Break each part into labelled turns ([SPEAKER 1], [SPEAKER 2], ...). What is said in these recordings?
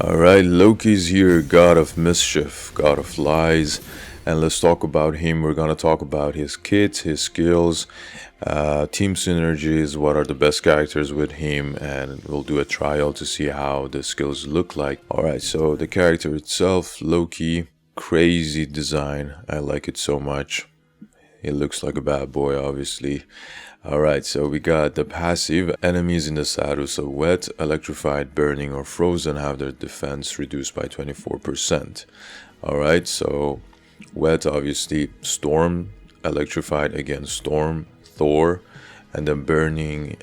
[SPEAKER 1] Alright, Loki's here, god of mischief, god of lies, and let's talk about him. We're gonna talk about his kits, his skills, team synergies, what are the best characters with him, and we'll do a trial to see how the skills look like. Alright, so the character itself, Loki, crazy design, I like it so much. He looks like a bad boy, obviously. Alright, so we got the passive. Enemies in the status of wet, electrified, burning, or frozen have their defense reduced by 24%. Alright, so wet, obviously, storm, electrified, again, storm, Thor, and then burning,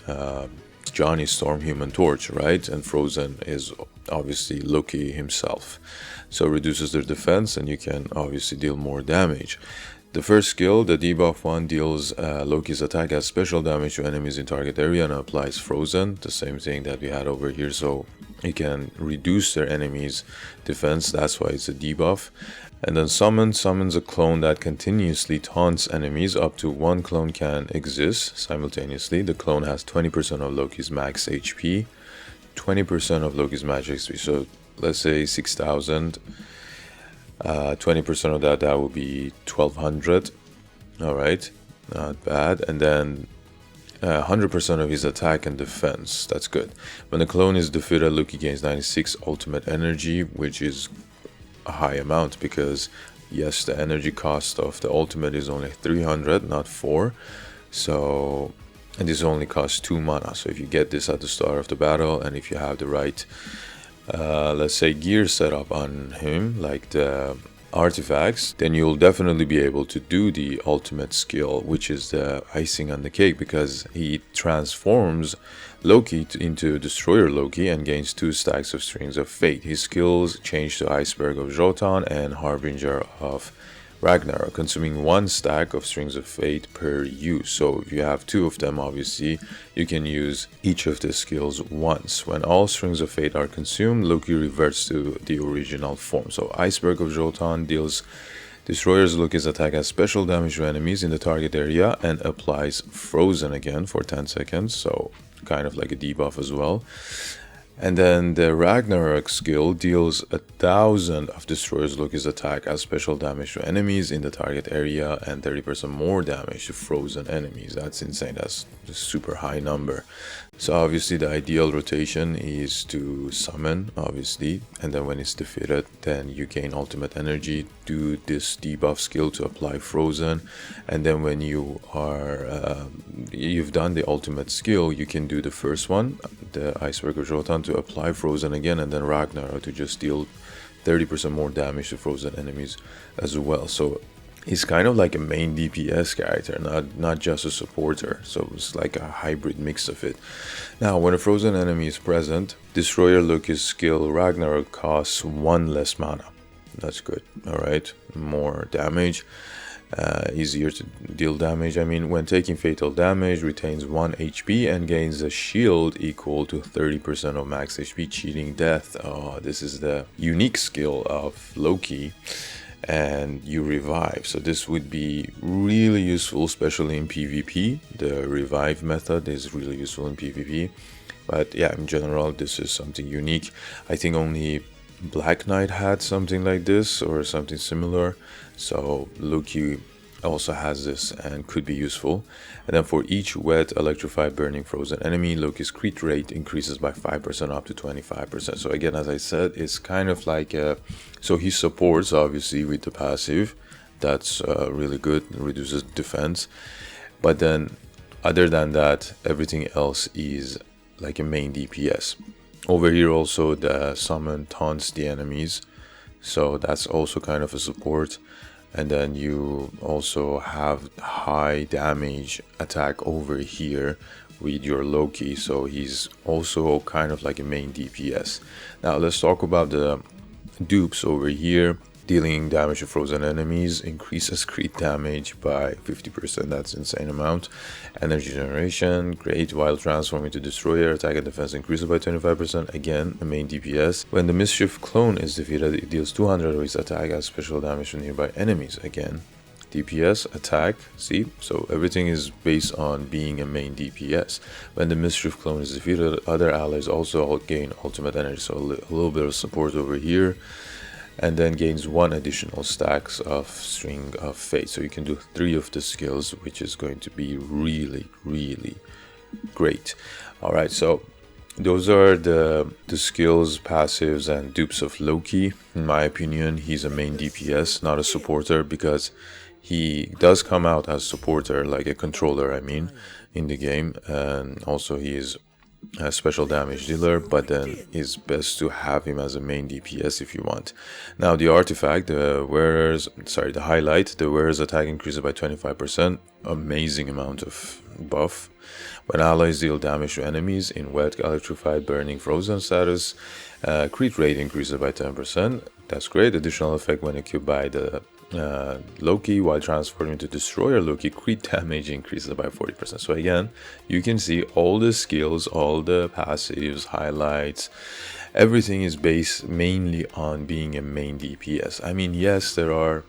[SPEAKER 1] Johnny Storm, Human Torch, right? And frozen is obviously Loki himself. So reduces their defense, and you can obviously deal more damage. The first skill, the debuff one, deals Loki's attack as special damage to enemies in target area and applies frozen. The same thing that we had over here, so it can reduce their enemies' defense, that's why it's a debuff. And then summons a clone that continuously taunts enemies. Up to one clone can exist simultaneously. The clone has 20% of Loki's max HP, 20% of Loki's max HP, so let's say 6,000. 20% of that would be 1200. All right, not bad. And then 100% of his attack and defense, that's good. When the clone is defeated, Loki gains 96 ultimate energy, which is a high amount because yes, the energy cost of the ultimate is only 300, not 4. So, and this only costs 2 mana. So if you get this at the start of the battle, and if you have the right let's say gear setup on him, like the artifacts, then you'll definitely be able to do the ultimate skill, which is the icing on the cake, because he transforms Loki into Destroyer Loki and gains 2 stacks of Strings of Fate. His skills change to Iceberg of Jotunn and Harbinger of Ragnarok, consuming 1 stack of Strings of Fate per use. So if you have 2 of them, obviously you can use each of the skills once. When all Strings of Fate are consumed, Loki reverts to the original form. So Iceberg of Jotunn destroyers Loki's attack as special damage to enemies in the target area and applies frozen again for 10 seconds, so kind of like a debuff as well. And then the Ragnarok skill deals 1,000 of destroyers Loki's attack as special damage to enemies in the target area and 30% more damage to frozen enemies. That's insane. That's a super high number. So obviously the ideal rotation is to summon, obviously, and then when it's defeated, then you gain ultimate energy, do this debuff skill to apply frozen, and then when you are you've done the ultimate skill, you can do the first one, the Iceberg of Jotunn, to apply frozen again, and then Ragnarok to just deal 30% more damage to frozen enemies as well. So he's kind of like a main DPS character, not just a supporter, so it's like a hybrid mix of it. Now, when a frozen enemy is present, Destroyer Loki's skill Ragnarok costs 1 less mana. That's good, alright, more damage, easier to deal damage. I mean, when taking fatal damage, retains 1 HP and gains a shield equal to 30% of max HP, cheating death. Oh, this is the unique skill of Loki. And you revive, so this would be really useful, especially in PvP. The revive method is really useful in PvP, but yeah, in general this is something unique. I think only Black Knight had something like this or something similar, so Loki also has this and could be useful. And then for each wet, electrified, burning, frozen enemy, Loki's crit rate increases by 5% up to 25%. So again, as I said, it's kind of like so he supports obviously with the passive, that's really good, reduces defense, but then other than that, everything else is like a main DPS. Over here also the summon taunts the enemies, so that's also kind of a support. And then you also have high damage attack over here with your Loki, so he's also kind of like a main DPS. Now let's talk about the dupes over here. Dealing damage to frozen enemies, increases crit damage by 50%, that's insane amount. Energy generation, great, while transforming to destroyer, attack and defense increases by 25%, again a main DPS. When the mischief clone is defeated, it deals 200 of its attack as special damage to nearby enemies, again DPS, attack, see? So everything is based on being a main DPS. When the Mischief clone is defeated, other allies also all gain ultimate energy, so a little bit of support over here. And then gains 1 additional stacks of String of Fate. So you can do 3 of the skills, which is going to be really, really great. Alright, so those are the skills, passives, and dupes of Loki. In my opinion, he's a main DPS, not a supporter, because he does come out as supporter, like a controller, I mean, in the game. And also he is a special damage dealer, but then it's best to have him as a main DPS if you want. Now the artifact, the highlight, the wearer's attack increases by 25%, amazing amount of buff. When allies deal damage to enemies in wet, electrified, burning, frozen status, crit rate increases by 10%. That's great. Additional effect when equipped by the Loki while transforming to Destroyer Loki, crit damage increases by 40%. So again, you can see all the skills, all the passives, highlights, everything is based mainly on being a main DPS. I mean, yes, there are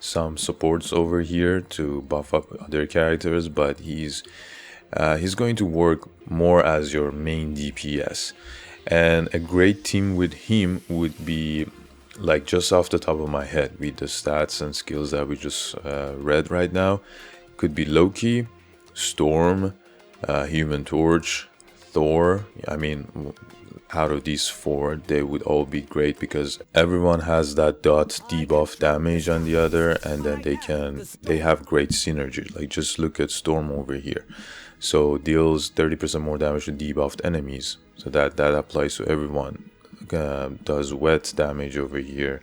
[SPEAKER 1] some supports over here to buff up other characters, but he's going to work more as your main DPS. And a great team with him would be, like, just off the top of my head with the stats and skills that we just read right now, could be Loki, Storm, Human Torch, Thor. I mean, out of these 4, they would all be great because everyone has that dot debuff damage on the other, and then they have great synergy. Like, just look at Storm over here. So deals 30% more damage to debuffed enemies. So that applies to everyone. Does wet damage over here,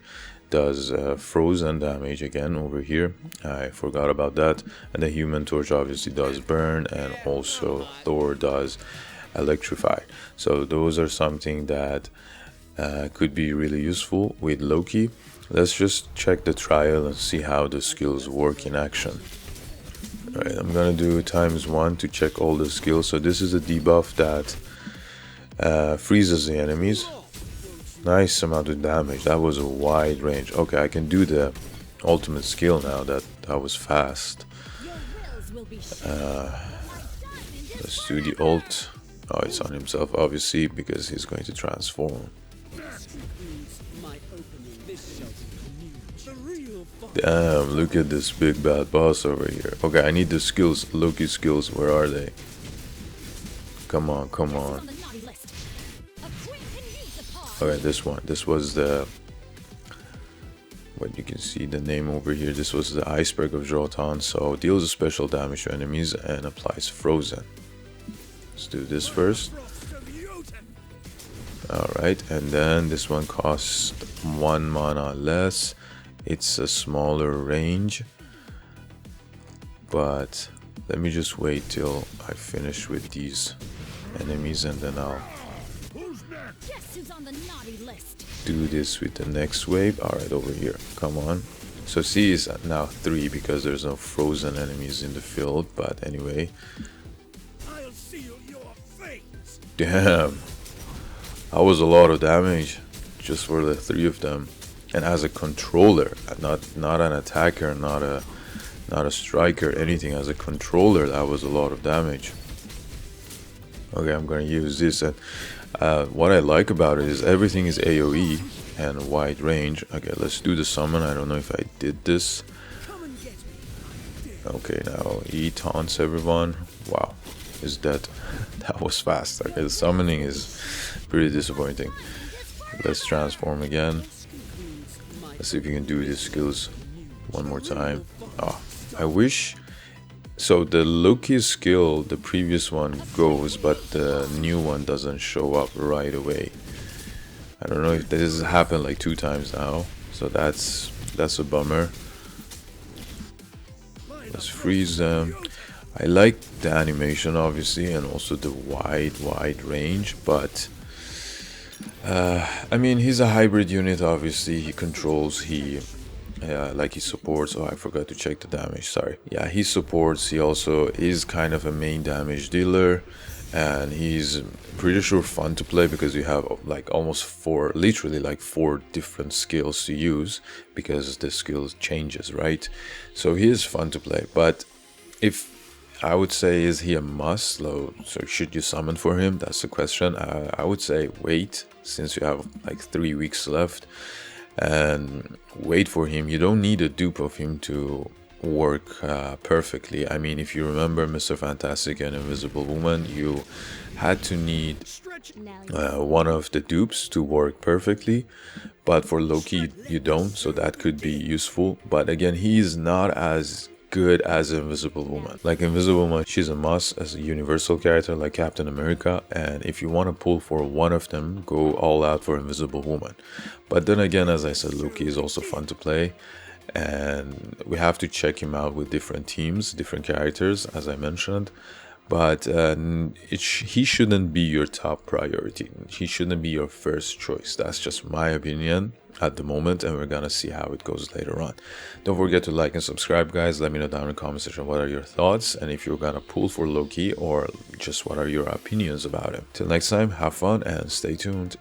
[SPEAKER 1] does frozen damage again over here, I forgot about that. And the Human Torch obviously does burn, and also Thor does electrify. So those are something that could be really useful with Loki. Let's just check the trial and see how the skills work in action. Alright, I'm gonna do ×1 to check all the skills. So this is a debuff that freezes the enemies. Nice amount of damage. That was a wide range. Okay, I can do the ultimate skill now. That was fast. Let's do the ult. Oh, it's on himself, obviously, because he's going to transform. Damn, look at this big bad boss over here. Okay, I need the skills. Loki skills, where are they? Come on, come on. Okay, this one. This was the... What you can see the name over here. This was the Iceberg of Jotan. So deals a special damage to enemies and applies frozen. Let's do this first. Alright, and then this one costs 1 mana less. It's a smaller range. But let me just wait till I finish with these enemies, and then I'll do this with the next wave. Alright, over here. Come on. So C is now 3 because there's no frozen enemies in the field. But anyway. Damn. That was a lot of damage just for the 3 of them. And as a controller, not an attacker, not a striker, anything. As a controller, that was a lot of damage. Okay, I'm gonna use this, and what I like about it is everything is AoE and wide range. Okay, let's do the summon. I don't know if I did this. Okay, now E taunts everyone. Wow, is that was fast. Okay, the summoning is pretty disappointing. Let's transform again. Let's see if we can do these skills one more time. Oh, I wish. So the Loki skill, the previous one goes, but the new one doesn't show up right away. I don't know if this has happened like 2 times now, so that's a bummer. Let's freeze them. I like the animation obviously, and also the wide range, but I mean, he's a hybrid unit. Obviously he controls, like he supports. Oh, I forgot to check the damage, sorry. Yeah, he supports. He also is kind of a main damage dealer, and he's pretty sure fun to play because you have like almost literally like four different skills to use because the skill changes, right? So he is fun to play. But if I would say, is he a must? So should you summon for him? That's the question. I would say wait, since you have like 3 weeks left, and wait for him. You don't need a dupe of him to work perfectly. I mean, if you remember Mr. Fantastic and Invisible Woman, you had to need one of the dupes to work perfectly, but for Loki you don't, so that could be useful. But again, he's not as good as Invisible Woman. Like Invisible Woman, she's a must as a universal character like Captain America, and if you want to pull for one of them, go all out for Invisible Woman. But then again, as I said, Loki is also fun to play, and we have to check him out with different teams, different characters, as I mentioned. But he shouldn't be your top priority. He shouldn't be your first choice. That's just my opinion at the moment, and we're gonna see how it goes later on. Don't forget to like and subscribe, guys. Let me know down in the comment section what are your thoughts, and if you're gonna pull for Loki, or just what are your opinions about him. Till next time, have fun and stay tuned.